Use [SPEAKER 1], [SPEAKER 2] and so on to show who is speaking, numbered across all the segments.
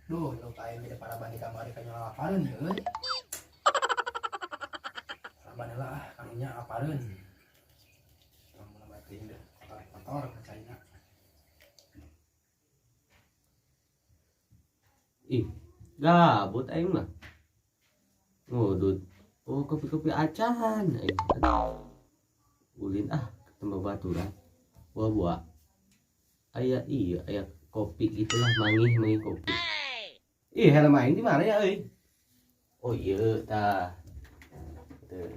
[SPEAKER 1] Duh, lu kain beda para bandi kamari ka nyawa apareun ya euy. Saban lah kanunya apareun. Mun bating deh kotor kacanya.
[SPEAKER 2] Ih, gabut aing mah. Ngudut. Oh, kopi-kopi acan aing. Ulin ketemu baturan. Buah-buah. Aya kopi gitulah manggih kopi. Ih, helm aing di mana ya euy? Oh iya tah. Tuh.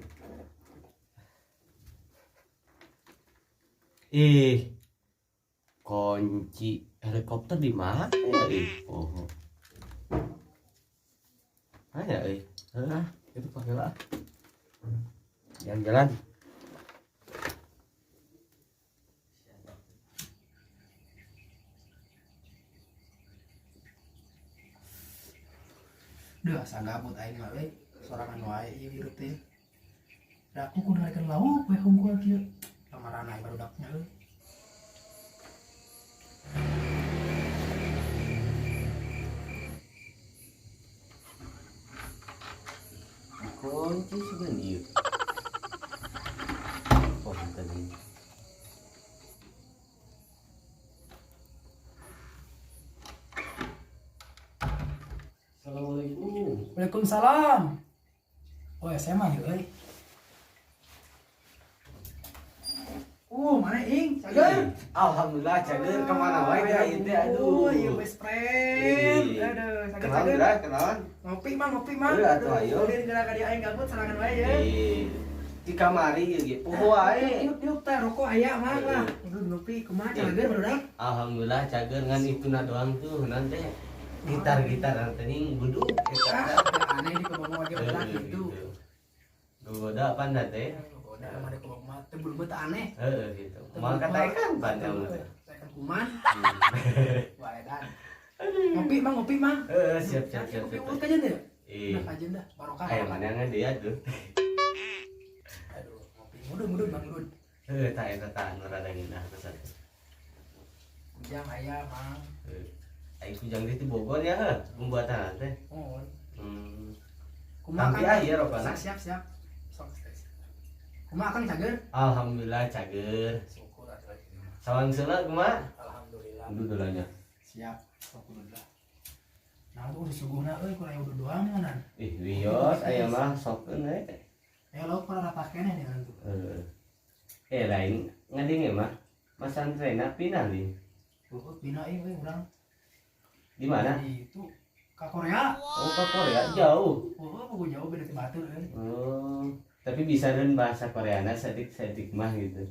[SPEAKER 2] Ih, kunci helikopter di mana ya euy? Oh. Ya euy. Itu pakai lah. Jalan-jalan.
[SPEAKER 1] Duh, asa gabut aing mah euy. Sorangan wae ieu hirup teh. Da aku kudu ngarekeun lauk we hungkul kieu. Lamaran aing barudaknya euy.
[SPEAKER 2] Kunci sudah dia. Oh, tadi. Assalamualaikum.
[SPEAKER 1] Waalaikumsalam. Oh, SMA yuk euy. Mana ing? Cager?
[SPEAKER 2] Alhamdulillah cager kemana wae ya itu aduh.
[SPEAKER 1] Iya best friend. Aduh, cager.
[SPEAKER 2] Kenalan.
[SPEAKER 1] Ngopi mah.
[SPEAKER 2] Atuh ayo.
[SPEAKER 1] Ulin gerak ka dieu aing gabut sarangan wae ya.
[SPEAKER 2] Di kamari ieu ge poho wae.
[SPEAKER 1] Yuk teh rokok aya mah lah. Udah ngopi kumaha cager barudak?
[SPEAKER 2] Alhamdulillah cager ngan ituna doang tuh nanti gitar nanti buduk
[SPEAKER 1] Ah, aneh di kebongong aja udah gitu.
[SPEAKER 2] Goda apa teh?
[SPEAKER 1] Goda mah ada kebongong mah teh belum aneh.
[SPEAKER 2] Gitu. Mau kata kan pandang teh.
[SPEAKER 1] Saya kan kuman. Wah, edan. Ngopi mah.
[SPEAKER 2] Siap.
[SPEAKER 1] Kopi urut aja deh.
[SPEAKER 2] Iya.
[SPEAKER 1] Udah aja dah, barokah.
[SPEAKER 2] Ayo mana ngan dia tuh.
[SPEAKER 1] Aduh, ngopi mudun Bang Dun.
[SPEAKER 2] Tak eta anu rada ngindah pesan.
[SPEAKER 1] Ujang aya Mang.
[SPEAKER 2] Aing kujang di Bogor ya, pembuatan teh.
[SPEAKER 1] Oh.
[SPEAKER 2] Kumaha kan aya rokana?
[SPEAKER 1] Siap. Sok tes. Kumaha Kang cager?
[SPEAKER 2] Alhamdulillah cager.
[SPEAKER 1] Syukur atuh.
[SPEAKER 2] Sawangsana kumaha?
[SPEAKER 1] Alhamdulillah.
[SPEAKER 2] Alhamdulillahnya.
[SPEAKER 1] Siap, alhamdulillah. Nah, tuh disuguhna euy kurang udah doang nganan.
[SPEAKER 2] Wios aya mah sokkeun we.
[SPEAKER 1] Lauk para rapakeun ya kan tuh.
[SPEAKER 2] Lain ngadenge mah masantrena pindah nih.
[SPEAKER 1] Pindah euy urang.
[SPEAKER 2] Di mana?
[SPEAKER 1] Itu ke Korea.
[SPEAKER 2] Oh, ke Korea jauh.
[SPEAKER 1] Aku jauh beda ti batur euy.
[SPEAKER 2] Tapi bisa dan bahasa Koreana sedik mah gitu.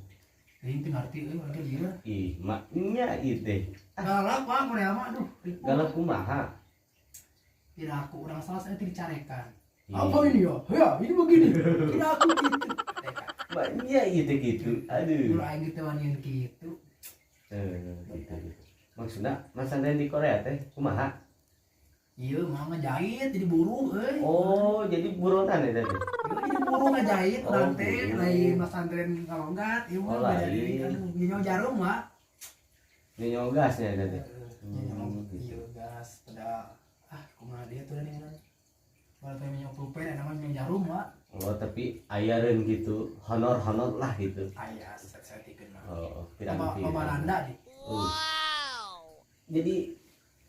[SPEAKER 1] Ini teu ngarti euy urang teh lieur.
[SPEAKER 2] Ih, maknya itu.
[SPEAKER 1] Galak Pak Korea mah aduh.
[SPEAKER 2] Galak kumaha?
[SPEAKER 1] Tidak aku orang salah saya dicarekan. Apa ini ya? Ya, ini begini. Tidak aku gitu.
[SPEAKER 2] Maknya itu gitu. Aduh.
[SPEAKER 1] Kalau aing gitu wanyeun gitu.
[SPEAKER 2] Gitu. Maksudnya masandan di Korea teh kumaha?
[SPEAKER 1] Iya, mah ngejahit jadi buruh euy.
[SPEAKER 2] Oh, jadi buronan ya tadi.
[SPEAKER 1] Jadi buruh ngejahit nanti
[SPEAKER 2] buruh.
[SPEAKER 1] lain pesantren kalonggat, ieu mah beda deui anu nyenyong jarum, Mak.
[SPEAKER 2] Nyenyong gasnya tadi.
[SPEAKER 1] Nyenyong ieu gas pada kumaha dia tuh nih kan. Kalau teh nyenyong pulpen namanya nyenyong jarum, Mak.
[SPEAKER 2] Oh, tapi ayareun gitu, honor lah gitu.
[SPEAKER 1] Aya setikeun mah.
[SPEAKER 2] Oh, pirang-pirang.
[SPEAKER 1] Pamaranda di.
[SPEAKER 2] Jadi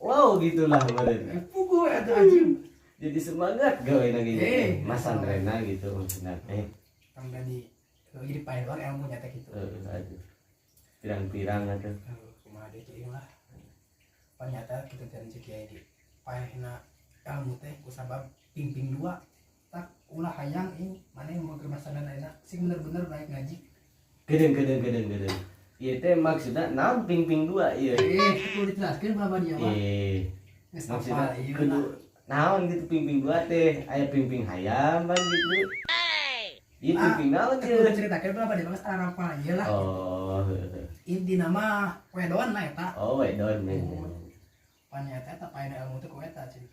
[SPEAKER 2] wow gitulah kemarin.
[SPEAKER 1] Pugu eta anjing.
[SPEAKER 2] Jadi semangat gawe lagi Mas
[SPEAKER 1] Betul.
[SPEAKER 2] Andrena gitu maksudnya.
[SPEAKER 1] Kang Dani jadi pilot ilmu nyata gitu.
[SPEAKER 2] Aduh. Pirang-pirang atuh.
[SPEAKER 1] Kumaha deui teh lah. Ternyata kita cari cek kiai di paehna ilmu teh kusabab ping 2 tak ulah hayang ing mana yang mau ke masa dan enak sing bener-bener baik ngaji.
[SPEAKER 2] Gedeng. Ieu teh maksudna naon ping 2 ieu.
[SPEAKER 1] Kudu dijelaskeun berapa dia mah. Geus
[SPEAKER 2] Maksudnya
[SPEAKER 1] hafal ieu
[SPEAKER 2] kudu naon gitu ping 2 teh aya ping hayam ban gitu. Ieu ping naon
[SPEAKER 1] Kudu
[SPEAKER 2] ieu?
[SPEAKER 1] ceritakeun berapa dia mah secara hafal ieu lah.
[SPEAKER 2] Oh.
[SPEAKER 1] Inti nama wedon lah eta.
[SPEAKER 2] Oh, wedon men.
[SPEAKER 1] Ternyata eta paena ilmu teh ku eta cing.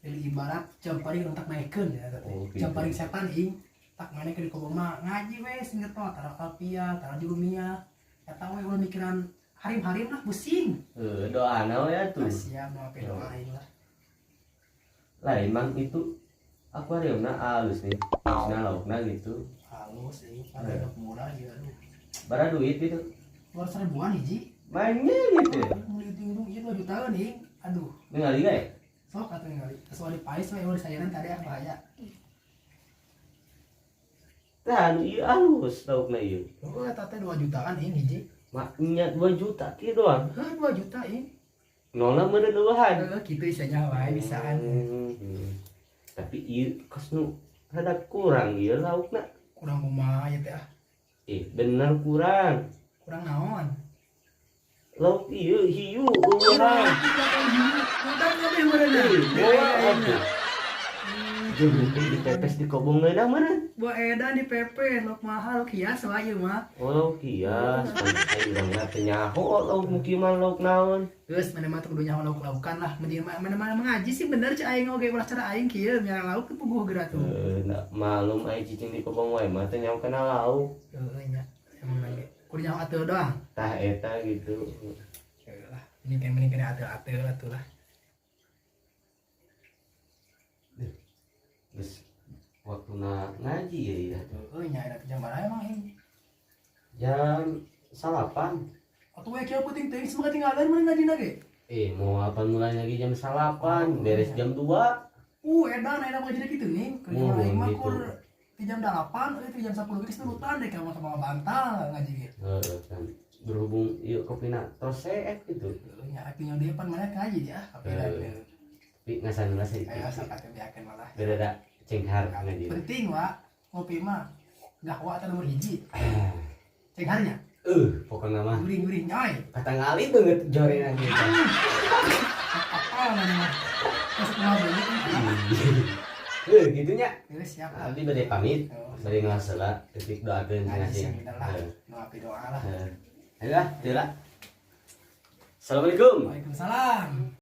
[SPEAKER 1] Jadi ibarat campari untuk naikeun ya teh.
[SPEAKER 2] Oh, gitu.
[SPEAKER 1] Campari setan ing tak mana ke di kobong mah ngaji we sing ngetot tara kalpia tara jurumia eta we ulah mikiran harim-harim lah pusing.
[SPEAKER 2] Doa naon ya tuh.
[SPEAKER 1] Siap mau apa doain lah.
[SPEAKER 2] Lain mang itu akuariumna halus nih. Harusnya laukna gitu.
[SPEAKER 1] Halus sih, ada murah gitu.
[SPEAKER 2] Bara duit gitu.
[SPEAKER 1] 200 ribuan hiji.
[SPEAKER 2] Banyak gitu.
[SPEAKER 1] Mulai tinggung itu 2 juta nih. Aduh.
[SPEAKER 2] Ningali ga ya?
[SPEAKER 1] Sok atau ngali. Soal di pais we udah sayaran tadi apa bahaya.
[SPEAKER 2] Tah anu ieu halus laukna ieu.
[SPEAKER 1] Oh, eta teh 2 jutaan ini hiji.
[SPEAKER 2] Maknya 2 juta kieu doang.
[SPEAKER 1] Heh, 2 juta ini.
[SPEAKER 2] Nolna meureun eueuhan.
[SPEAKER 1] Kitu isanya wae bisaan.
[SPEAKER 2] Tapi ieu kos nu rada kurang ieu laukna.
[SPEAKER 1] Kurang kumaha ya teh ah.
[SPEAKER 2] Bener kurang.
[SPEAKER 1] Kurang naon?
[SPEAKER 2] Lauk ieu hiu eueuhan.
[SPEAKER 1] Udah kabeh meureunna.
[SPEAKER 2] Atuh. Jeung dipepes di kobong leunang meureun.
[SPEAKER 1] Buah edan di PP, lauk mahal, lauk hias wae ieu mah.
[SPEAKER 2] Oh lauk kias, ayo urang mah teu nyaho lauk mukiman lauk naon.
[SPEAKER 1] Geus mana mah kudu nyaho lauk-laukan lah. Mana mengaji sih bener cik aing oge ulah cara aing kieu nyara lauk teh puguh geura tuh.
[SPEAKER 2] Malum aya cicing di kobong wae mah teu nyaho kana lauk.
[SPEAKER 1] Heeh nya. Emang lagi. Kudu nyaho atuh doang.
[SPEAKER 2] Tah eta gitu.
[SPEAKER 1] Heeh lah. Ini kan mending kena atuh atuh lah.
[SPEAKER 2] Geus waktuna ngaji ya ieu.
[SPEAKER 1] Heeh nya eta jam baraha emang aing.
[SPEAKER 2] Jam 8.
[SPEAKER 1] Atuh we kieu penting teh semoga tinggalan mun ngajina ge.
[SPEAKER 2] Mau apa mulai lagi jam 8, beres jam 2.
[SPEAKER 1] Edan ayeuna mah jadi kitu nih. Kerja aing mah kur di jam 8, di jam 10 geus nurutan deh kamu sama bantal ngaji ge.
[SPEAKER 2] Heeh kan. Berhubung ieu kopina tos seek gitu.
[SPEAKER 1] Nya apinya di depan mana ngaji dia.
[SPEAKER 2] Tapi ngasanna sih.
[SPEAKER 1] Aya asal kate biakeun malah.
[SPEAKER 2] Beda cenghar ngaji.
[SPEAKER 1] Penting wa ngopi mah gahwa teh nomor hiji. Cengharnya.
[SPEAKER 2] Pokoknya mah
[SPEAKER 1] Gurih-gurih nyoy.
[SPEAKER 2] kata ngali banget jorena gitu.
[SPEAKER 1] Apa namanya? Masuk mau banget.
[SPEAKER 2] Gitu nya.
[SPEAKER 1] Siap.
[SPEAKER 2] Nanti bade pamit, bade ngaseula, titik doakeun ngasih.
[SPEAKER 1] Ngopi doa lah.
[SPEAKER 2] Ayolah, Assalamualaikum.
[SPEAKER 1] Waalaikumsalam.